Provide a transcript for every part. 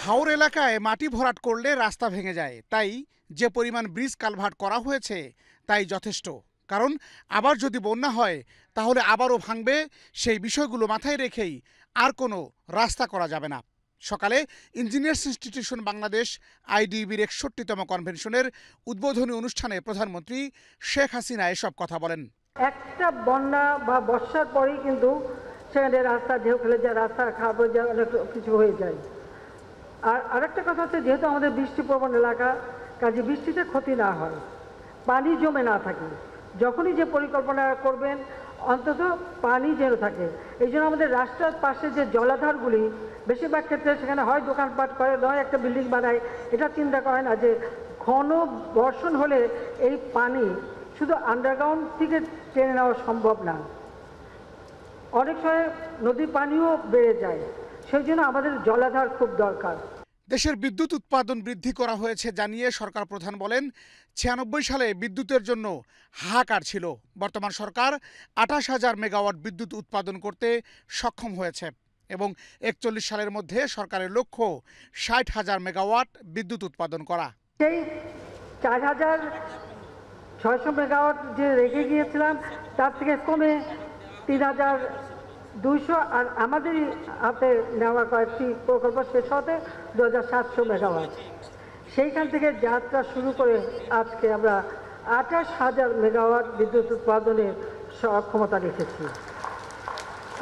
হাওর এলাকায় মাটি ভরাট করলে রাস্তা ভেঙে যায়, তাই যে পরিমাণ ব্রিজ কালভার্ট করা হয়েছে তাই যথেষ্ট। কারণ আবার যদি বন্যা হয় তাহলে আবারও ভাঙবে। সেই বিষয়গুলো মাথায় রেখেই আর কোনো রাস্তা করা যাবে না। সকালে ইঞ্জিনিয়ার্স ইনস্টিটিউশন বাংলাদেশ আইডিবির ৬১তম কনভেনশনের উদ্বোধনী অনুষ্ঠানে প্রধানমন্ত্রী শেখ হাসিনা এসব কথা বলেন। একটা বন্যা বা বর্ষার পরেই কিন্তু সেখানে রাস্তা ঢেউ খেলে যায়, রাস্তা খারাপ হয়ে যায়, অনেক কিছু হয়ে যায়। আর আরেকটা কথা হচ্ছে, যেহেতু আমাদের বৃষ্টিপ্রবণ এলাকা, কাজে বৃষ্টিতে ক্ষতি না হয়, পানি জমে না থাকে, যখনই যে পরিকল্পনা করবেন অন্তত পানি যেন থাকে। এই জন্য আমাদের রাস্তার পাশে যে জলাধারগুলি, বেশিরভাগ ক্ষেত্রে সেখানে হয় দোকানপাট করে, নয় একটা বিল্ডিং বানায়। এটা চিন্তা করে না যে ঘন বর্ষণ হলে এই পানি শুধু আন্ডারগ্রাউন্ড থেকে টেনে নেওয়া সম্ভব না, অনেক সময় নদীর পানিও বেড়ে যায়। সেই জন্য আমাদের জলাধার খুব দরকার। দেশের বিদ্যুৎ উৎপাদন বৃদ্ধি করা হয়েছে জানিয়ে সরকার প্রধান বলেন, ৯৬ সালে বিদ্যুতের জন্য হাহাকার ছিল। বর্তমান সরকার ২৮,০০০ মেগাওয়াট বিদ্যুৎ উৎপাদন করতে সক্ষম হয়েছে এবং ৪১ সালের মধ্যে সরকারের লক্ষ্য ৬০,০০০ মেগাওয়াট বিদ্যুৎ উৎপাদন করা। সেই ৪,৬০০ মেগাওয়াট যে রেখে গিয়েছিলাম তার থেকে কমে ৩,২০০, আর আমাদের হাতে নেওয়া কয়েকটি প্রকল্প শেষ হতে ২,৭০০ মেগাওয়াট। সেইখান থেকে যাত্রা শুরু করে আজকে আমরা ২৮,০০০ মেগাওয়াট বিদ্যুৎ উৎপাদনের সক্ষমতা রেখেছি।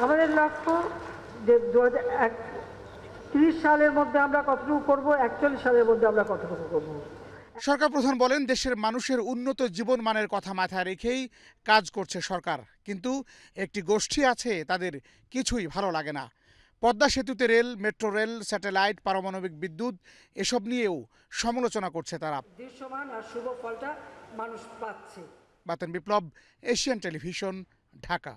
আমাদের লক্ষ্য যে ২০৩০ সালের মধ্যে আমরা কতটুকু করব, ৪১ সালের মধ্যে আমরা কতটুকু করব। সরকার প্রধান বলেন, দেশের মানুষের উন্নত জীবনমানের কথা মাথায় রেখেই কাজ করছে সরকার। কিন্তু একটি গোষ্ঠী আছে, তাদের কিছুই ভালো লাগে না। পদ্মা সেতুতে রেল, মেট্রো রেল, স্যাটেলাইট, পারমাণবিক বিদ্যুৎ এসব নিয়েও সমালোচনা করছে তারা। দৃশ্যমান আর শুভ ফলটা মানুষ পাচ্ছে। বাতেন বিপ্লব, এশিয়ান টেলিভিশন, ঢাকা।